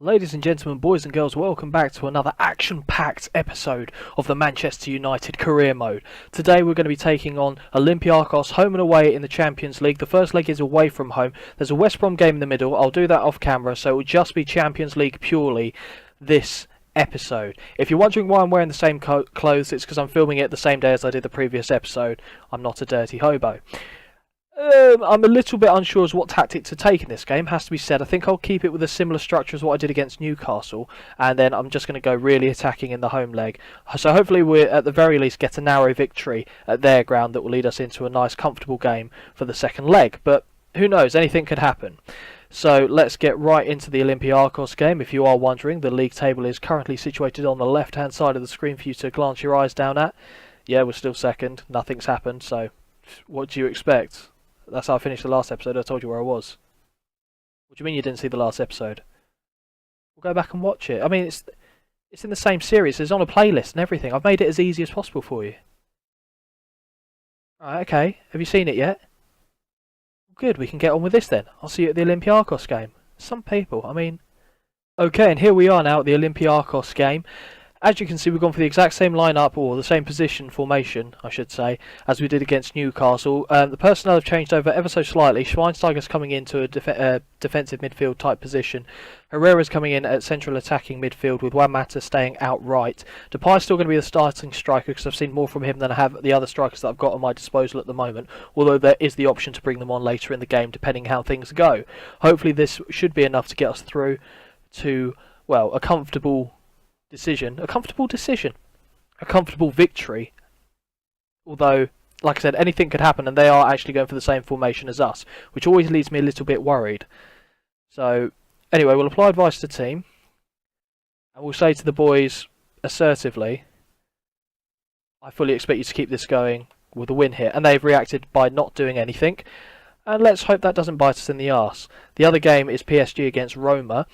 Ladies and gentlemen, boys and girls, welcome back to another action-packed episode of the Manchester United career mode. Today we're going to be taking on Olympiakos home and away in the Champions League. The first leg is away from home. There's a West Brom game in the middle. I'll do that off camera, so it will just be Champions League purely this episode. If you're wondering why I'm wearing the same clothes, it's because I'm filming it the same day as I did the previous episode. I'm not a dirty hobo. I'm a little bit unsure as what tactic to take in this game, has to be said. I think I'll keep it with a similar structure as what I did against Newcastle, and then I'm just going to go really attacking in the home leg. So hopefully we at the very least get a narrow victory at their ground that will lead us into a nice comfortable game for the second leg, but who knows, anything could happen. So let's get right into the Olympiakos game. If you are wondering, the league table is currently situated on the left hand side of the screen for you to glance your eyes down at. Yeah, we're still second, nothing's happened, so what do you expect? That's how I finished the last episode. I told you where I was. What do you mean you didn't see the last episode? We'll go back and watch it. I mean, it's in the same series. It's on a playlist and everything. I've made it as easy as possible for you. Right, okay. Have you seen it yet? Good, we can get on with this then. I'll see you at the Olympiakos game. Some people, I mean... Okay, and here we are now at the Olympiakos game. As you can see, we've gone for the exact same lineup, or the same position formation, I should say, as we did against Newcastle. The personnel have changed over ever so slightly. Schweinsteiger's coming into a defensive midfield type position. Herrera's coming in at central attacking midfield, with Juan Mata staying outright. Depay's still going to be the starting striker, because I've seen more from him than I have the other strikers that I've got at my disposal at the moment, although there is the option to bring them on later in the game, depending how things go. Hopefully this should be enough to get us through to, well, a comfortable victory. Although, like I said, anything could happen, and they are actually going for the same formation as us, which always leaves me a little bit worried. So, anyway, we'll apply advice to the team, and we'll say to the boys assertively, I fully expect you to keep this going with a win here. And they've reacted by not doing anything, and let's hope that doesn't bite us in the arse. The other game is PSG against Roma.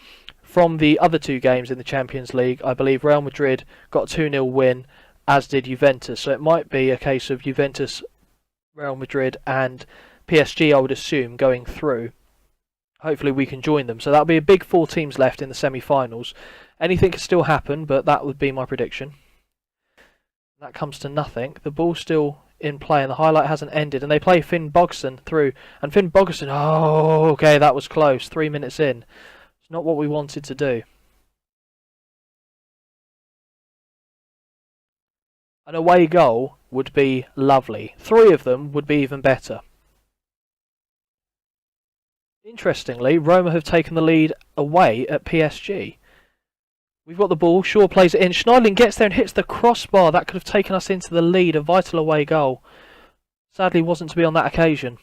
From the other two games in the Champions League, I believe Real Madrid got a 2-0 win, as did Juventus. So it might be a case of Juventus, Real Madrid and PSG, I would assume, going through. Hopefully we can join them. So that'll be a big 4 teams left in the semi-finals. Anything can still happen, but that would be my prediction. That comes to nothing. The ball's still in play and the highlight hasn't ended. And they play Finn Bogason through. And Finn Bogason, oh, okay, that was close. 3 minutes in. It's not what we wanted to do. An away goal would be lovely. 3 of them would be even better. Interestingly, Roma have taken the lead away at PSG. We've got the ball. Shaw plays it in. Schneiderlin gets there and hits the crossbar. That could have taken us into the lead. A vital away goal. Sadly, wasn't to be on that occasion.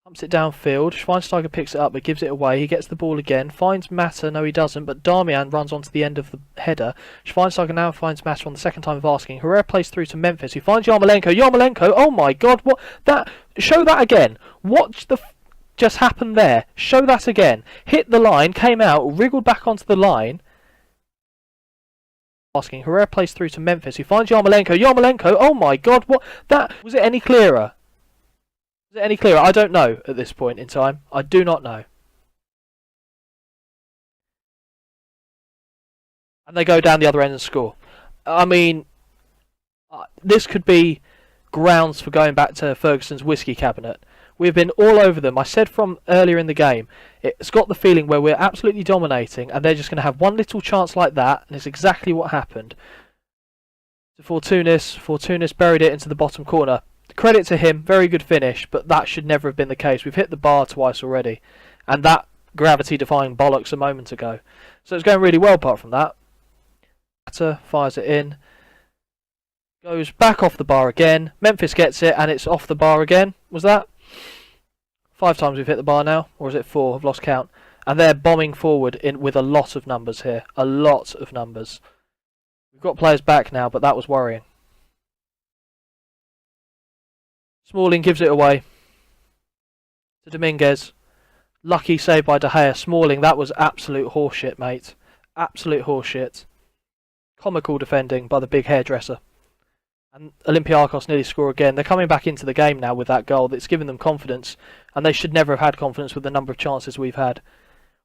Pumps it downfield. Schweinsteiger picks it up but gives it away. He gets the ball again. Finds Mata. No, he doesn't. But Darmian runs onto the end of the header. Schweinsteiger now finds Mata on the second time of asking. Herrera plays through to Memphis. He finds Yarmolenko. Yarmolenko! Oh my god! What? That? Show that again. What the just happened there? Show that again. Hit the line. Came out. Wriggled back onto the line. Asking. Herrera plays through to Memphis. He finds Yarmolenko. Yarmolenko! Oh my god! What? That? Was it any clearer? Is it any clearer? I don't know at this point in time. I do not know. And they go down the other end and score. I mean, this could be grounds for going back to Ferguson's whiskey cabinet. We've been all over them. I said from earlier in the game, it's got the feeling where we're absolutely dominating and they're just going to have one little chance like that, and it's exactly what happened. Fortounis buried it into the bottom corner. Credit to him, very good finish, but that should never have been the case. We've hit the bar twice already, and that gravity-defying bollocks a moment ago. So it's going really well apart from that. Mata fires it in, goes back off the bar again. Memphis gets it, and it's off the bar again. Was that? 5 times we've hit the bar now, or is it 4? I've lost count. And they're bombing forward with a lot of numbers here. A lot of numbers. We've got players back now, but that was worrying. Smalling gives it away to Dominguez. Lucky save by De Gea. Smalling, that was absolute horseshit, mate. Absolute horseshit. Comical defending by the big hairdresser. And Olympiakos nearly score again. They're coming back into the game now with that goal. That's given them confidence. And they should never have had confidence with the number of chances we've had.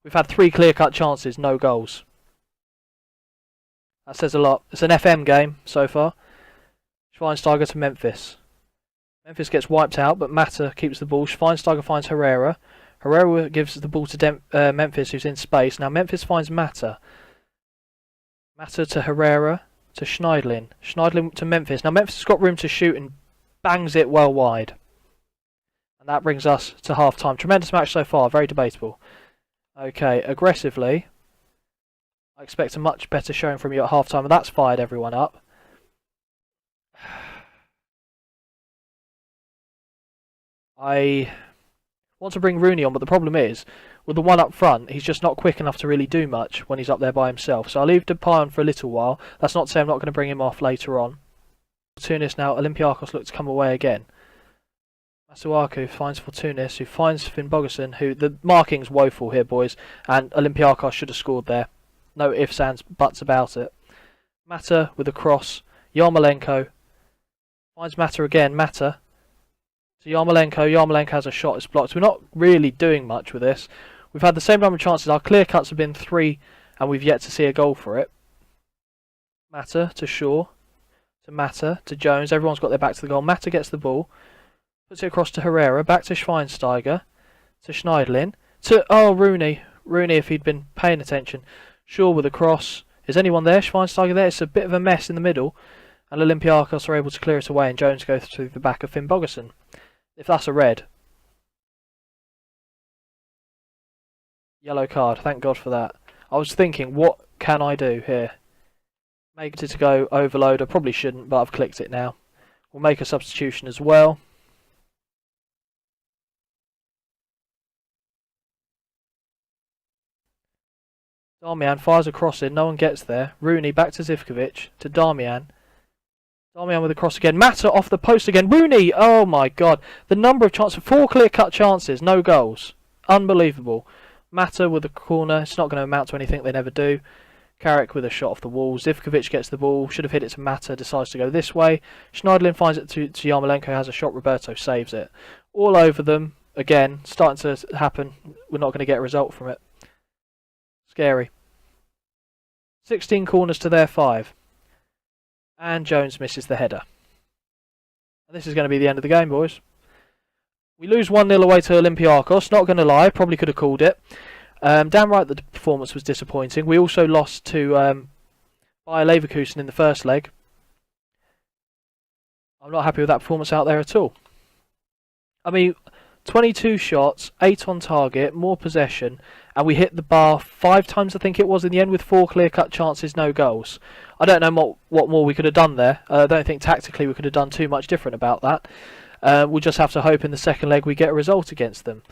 We've had 3 clear-cut chances, no goals. That says a lot. It's an FM game so far. Schweinsteiger to Memphis. Memphis gets wiped out, but Mata keeps the ball. Schweinsteiger finds Herrera. Herrera gives the ball to Memphis, who's in space. Now Memphis finds Mata. Mata to Herrera to Schneidlin. Schneidlin to Memphis. Now Memphis has got room to shoot and bangs it well wide. And that brings us to half-time. Tremendous match so far, very debatable. Okay, aggressively. I expect a much better showing from you at half-time, and that's fired everyone up. I want to bring Rooney on, but the problem is, with the one up front, he's just not quick enough to really do much when he's up there by himself. So I'll leave Depay on for a little while. That's not to say I'm not going to bring him off later on. Fortounis now, Olympiakos look to come away again. Masuaku finds Fortounis, who finds Finn Bogason, who the marking's woeful here, boys, and Olympiakos should have scored there. No ifs, ands, buts about it. Mata with a cross. Yarmolenko finds Mata again. Mata to Yarmolenko. Yarmolenko has a shot. It's blocked. We're not really doing much with this. We've had the same number of chances. Our clear cuts have been 3, and we've yet to see a goal for it. Mata to Shaw. To Mata to Jones. Everyone's got their back to the goal. Mata gets the ball. Puts it across to Herrera. Back to Schweinsteiger. To Schneidlin. To, oh, Rooney. Rooney, if he'd been paying attention. Shaw with a cross. Is anyone there? Schweinsteiger there. It's a bit of a mess in the middle. And Olympiakos are able to clear it away. And Jones goes through the back of Finn Bogason. If that's a red. Yellow card. Thank God for that. I was thinking, what can I do here? Make it to go overload. I probably shouldn't, but I've clicked it now. We'll make a substitution as well. Darmian fires a cross in. No one gets there. Rooney back to Zivkovic. To Darmian. Darmian with a cross again. Mata off the post again. Rooney! Oh my God. The number of chances. 4 clear-cut chances. No goals. Unbelievable. Mata with a corner. It's not going to amount to anything. They never do. Carrick with a shot off the wall. Zivkovic gets the ball. Should have hit it to Mata. Decides to go this way. Schneidlin finds it to Yarmolenko. Has a shot. Roberto saves it. All over them. Again. Starting to happen. We're not going to get a result from it. Scary. 16 corners to their 5. And Jones misses the header. And this is going to be the end of the game, boys. We lose 1-0 away to Olympiakos. Not going to lie, probably could have called it. Damn right that the performance was disappointing. We also lost to Bayer Leverkusen in the first leg. I'm not happy with that performance out there at all. I mean, 22 shots, 8 on target, more possession, and we hit the bar 5 times, I think it was, in the end, with 4 clear-cut chances, no goals. I don't know what more we could have done there. I don't think tactically we could have done too much different about that. We'll just have to hope in the second leg we get a result against them.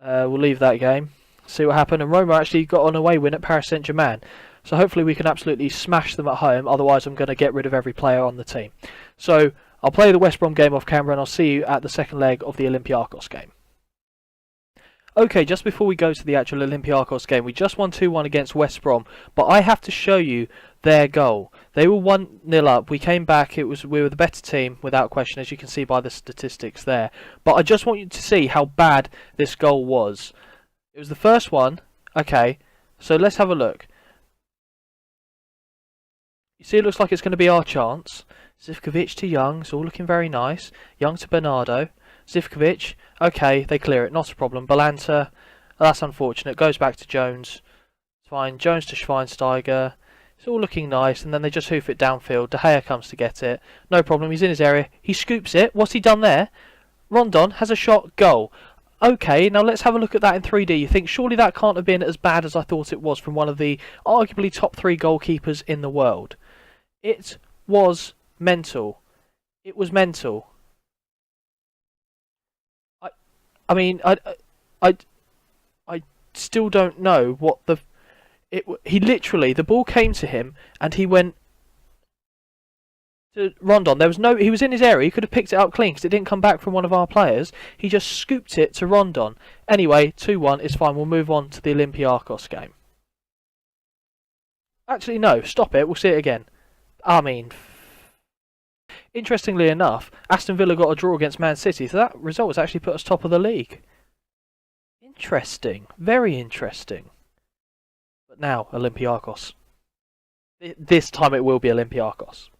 We'll leave that game, see what happened. And Roma actually got an away win at Paris Saint-Germain. So hopefully we can absolutely smash them at home. Otherwise I'm going to get rid of every player on the team. So I'll play the West Brom game off camera and I'll see you at the second leg of the Olympiakos game. Okay, just before we go to the actual Olympiakos game, we just won 2-1 against West Brom, but I have to show you their goal. They were 1-0 up, we came back, we were the better team, without question, as you can see by the statistics there. But I just want you to see how bad this goal was. It was the first one, okay, so let's have a look. You see it looks like it's going to be our chance. Zivkovic to Young, it's all looking very nice. Young to Bernardo. Zivkovic, okay, they clear it, not a problem. Balanta, that's unfortunate, goes back to Jones. Fine, Jones to Schweinsteiger. It's all looking nice, and then they just hoof it downfield. De Gea comes to get it. No problem, he's in his area. He scoops it. What's he done there? Rondon has a shot, goal. Okay, now let's have a look at that in 3D. You think, surely that can't have been as bad as I thought it was from one of the arguably top 3 goalkeepers in the world. It was mental. It was mental. I mean, I still don't know what the... He literally, the ball came to him and he went to Rondon. There was no... He was in his area. He could have picked it up clean because it didn't come back from one of our players. He just scooped it to Rondon. Anyway, 2-1 is fine. We'll move on to the Olympiakos game. Actually, no. Stop it. We'll see it again. I mean... Interestingly enough, Aston Villa got a draw against Man City, so that result has actually put us top of the league. Interesting. Very interesting. But now, Olympiakos. This time it will be Olympiakos.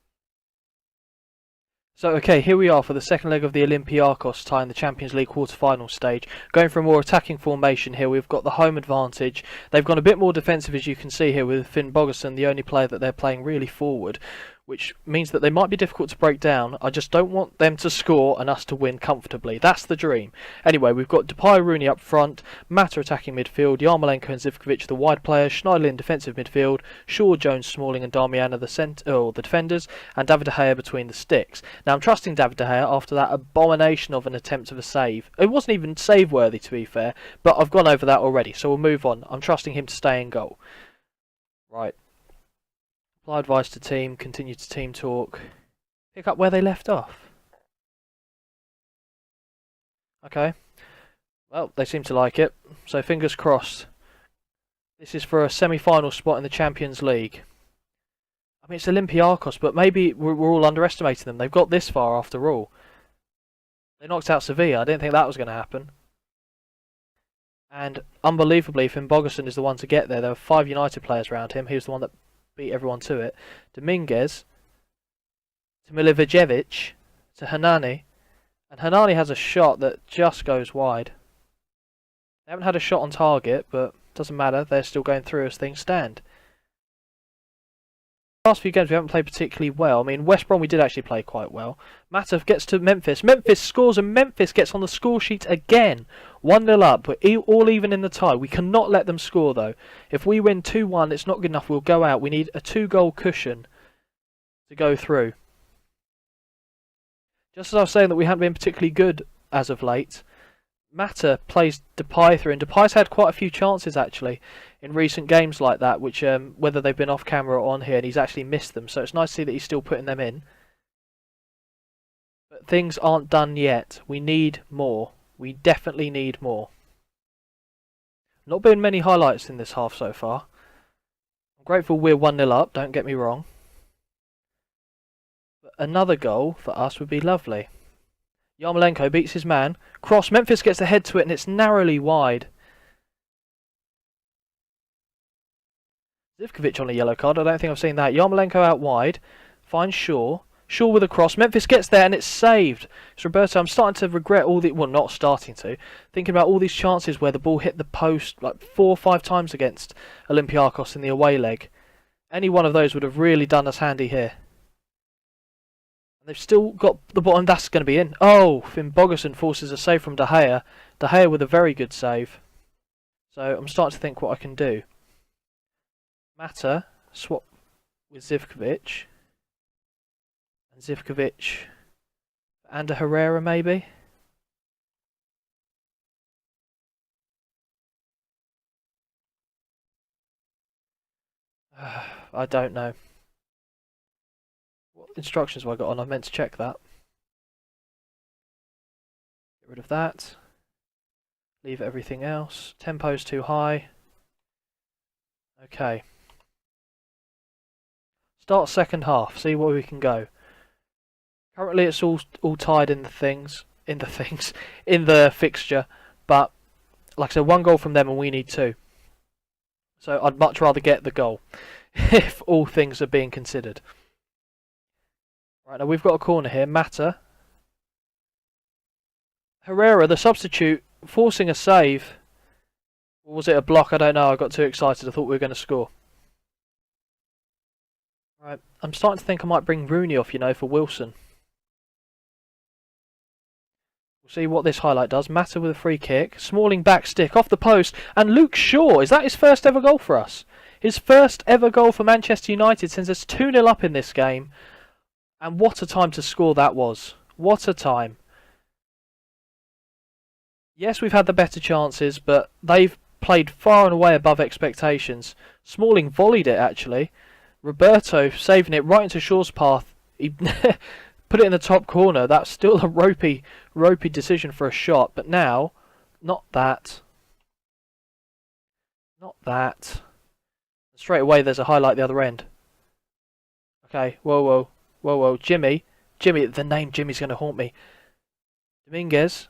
So, okay, here we are for the second leg of the Olympiakos tie in the Champions League quarter-final stage. Going for a more attacking formation here, we've got the home advantage. They've gone a bit more defensive, as you can see here, with Finn Bogason, the only player that they're playing really forward, which means that they might be difficult to break down. I just don't want them to score and us to win comfortably. That's the dream. Anyway, we've got Depay, Rooney up front, Mata attacking midfield, Yarmolenko and Zivkovic the wide players, Schneiderlin defensive midfield, Shaw, Jones, Smalling and Darmian are the defenders, and David De Gea between the sticks. Now I'm trusting David De Gea after that abomination of an attempt of a save. It wasn't even save worthy, to be fair, but I've gone over that already, so we'll move on. I'm trusting him to stay in goal. Right. Apply advice to team, continue to team talk. Pick up where they left off. Okay. Well, they seem to like it, so fingers crossed. This is for a semi-final spot in the Champions League. I mean, it's Olympiakos, but maybe we're all underestimating them. They've got this far after all. They knocked out Sevilla. I didn't think that was going to happen. And unbelievably, Finn Bogason is the one to get there. There were 5 United players around him. He was the one that beat everyone to it. Dominguez to Milivojevic to Hernani, and Hernani has a shot that just goes wide. They haven't had a shot on target, but doesn't matter, they're still going through as things stand. The last few games we haven't played particularly well. I mean, West Brom we did actually play quite well. Matov gets to Memphis. Memphis scores and Memphis gets on the score sheet again. 1-0 up. We're all even in the tie. We cannot let them score though. If we win 2-1, it's not good enough. We'll go out. We need a 2-goal cushion to go through. Just as I was saying that we haven't been particularly good as of late, Mata plays Depay through, and Depay's had quite a few chances actually in recent games like that, which whether they've been off camera or on here, and he's actually missed them, so it's nice to see that he's still putting them in. But things aren't done yet. We need more. We definitely need more. Not been many highlights in this half so far. I'm grateful we're 1-0 up, don't get me wrong. But another goal for us would be lovely. Yarmolenko beats his man. Cross. Memphis gets the head to it and it's narrowly wide. Zivkovic on a yellow card. I don't think I've seen that. Yarmolenko out wide. Finds Shaw. Shaw with a cross. Memphis gets there and it's saved. So Roberto, I'm starting to regret all the... Well, not starting to. Thinking about all these chances where the ball hit the post like 4 or 5 times against Olympiakos in the away leg. Any one of those would have really done us handy here. They've still got the bottom. That's going to be in. Oh, Finn Bogason forces a save from De Gea. De Gea with a very good save. So I'm starting to think what I can do. Mata swap with Zivkovic. And Zivkovic and a Herrera maybe. I don't know. What instructions have I got on? I meant to check that. Get rid of that. Leave everything else. Tempo's too high. Okay. Start second half. See where we can go. Currently it's all tied in the fixture, but like I said, 1 goal from them and we need 2. So I'd much rather get the goal if all things are being considered. Right, now we've got a corner here. Mata. Herrera, the substitute, forcing a save. Or was it a block? I don't know. I got too excited. I thought we were going to score. Right, I'm starting to think I might bring Rooney off, you know, for Wilson. We'll see what this highlight does. Mata with a free kick. Smalling back stick off the post. And Luke Shaw, is that his first ever goal for us? His first ever goal for Manchester United since it's 2-0 up in this game. And what a time to score that was. What a time. Yes, we've had the better chances, but they've played far and away above expectations. Smalling volleyed it, actually. Roberto saving it right into Shaw's path. He put it in the top corner. That's still a ropey decision for a shot. But now, not that. Not that. Straight away, there's a highlight the other end. Okay, whoa. Jimmy, the name Jimmy's going to haunt me. Dominguez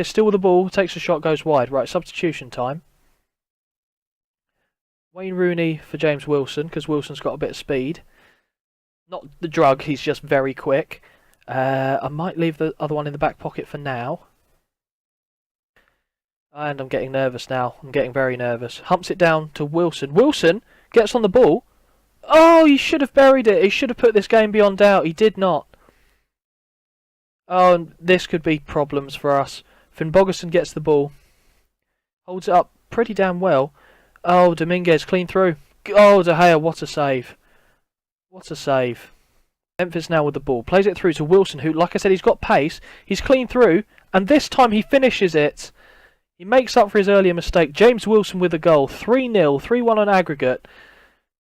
still with the ball, takes a shot, goes wide. Right, substitution time. Wayne Rooney for James Wilson, because Wilson's got a bit of speed. Not the drug, he's just very quick. I might leave the other one in the back pocket for now. And I'm getting nervous now. I'm getting very nervous. Humps it down to Wilson. Wilson gets on the ball. Oh, he should have buried it. He should have put this game beyond doubt. He did not. Oh, and this could be problems for us. Finn Bogerson gets the ball. Holds it up pretty damn well. Oh, Dominguez clean through. Oh, De Gea, what a save. What a save. Memphis now with the ball. Plays it through to Wilson, who, like I said, he's got pace. He's clean through. And this time he finishes it. He makes up for his earlier mistake. James Wilson with a goal. 3-0, 3-1 on aggregate.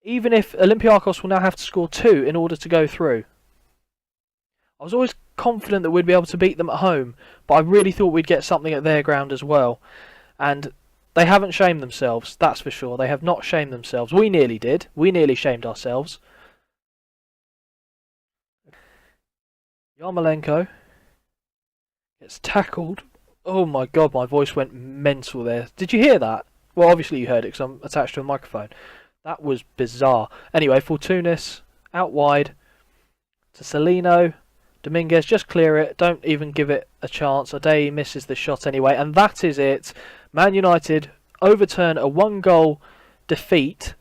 Even if Olympiakos will now have to score 2 in order to go through. I was always confident that we'd be able to beat them at home, but I really thought we'd get something at their ground as well. And they haven't shamed themselves, that's for sure. They have not shamed themselves. We nearly did. We nearly shamed ourselves. Yarmolenko gets tackled. Oh my god, my voice went mental there. Did you hear that? Well, obviously you heard it because I'm attached to a microphone. That was bizarre. Anyway, Fortounis out wide to Celino. Dominguez, just clear it. Don't even give it a chance. Adey misses the shot anyway. And that is it. Man United overturn a 1-goal defeat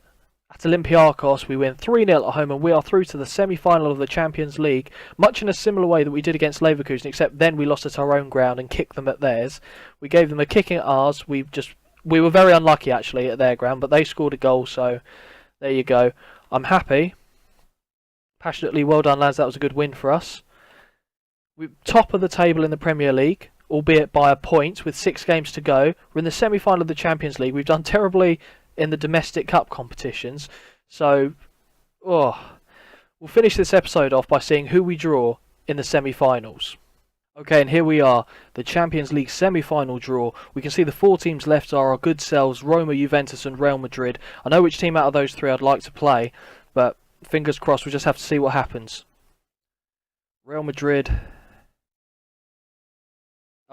at Olympiakos. We win 3-0 at home and we are through to the semi-final of the Champions League. Much in a similar way that we did against Leverkusen, except then we lost at our own ground and kicked them at theirs. We gave them a kicking at ours. We were very unlucky actually at their ground, but they scored a goal, so there you go. I'm happy. Passionately, well done lads, that was a good win for us. We're top of the table in the Premier League, albeit by a point with 6 games to go. We're in the semi-final of the Champions League. We've done terribly in the domestic cup competitions, so we'll finish this episode off by seeing who we draw in the semi-finals. Okay, and here we are, the Champions League semi-final draw. We can see the 4 teams left are our good selves, Roma, Juventus and Real Madrid. I know which team out of those 3 I'd like to play, but fingers crossed, we'll just have to see what happens. Real Madrid.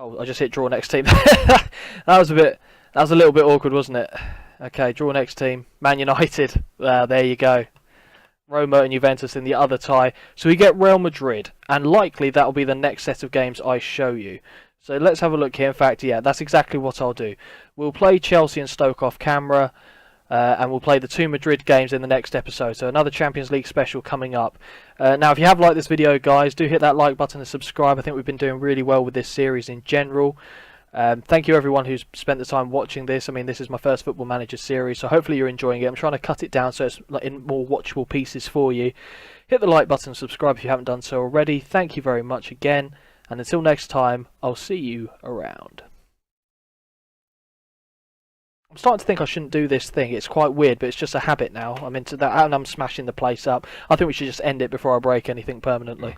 Oh, I just hit draw next team. That was a little bit awkward, wasn't it? Okay, draw next team. Man United. There you go. Roma and Juventus in the other tie. So we get Real Madrid, and likely that'll be the next set of games I show you. So let's have a look here. In fact, yeah, that's exactly what I'll do. We'll play Chelsea and Stoke off camera, and we'll play the 2 Madrid games in the next episode. So another Champions League special coming up. Now, if you have liked this video, guys, do hit that like button and subscribe. I think we've been doing really well with this series in general. Thank you everyone who's spent the time watching this. I mean, this is my first Football Manager series, so hopefully you're enjoying it. I'm trying to cut it down so it's in more watchable pieces for you. Hit the like button and subscribe if you haven't done so already. Thank you very much again, and until next time, I'll see you around. I'm starting to think I shouldn't do this thing. It's quite weird, but it's just a habit now. I'm into that, and I'm smashing the place up. I think we should just end it before I break anything permanently.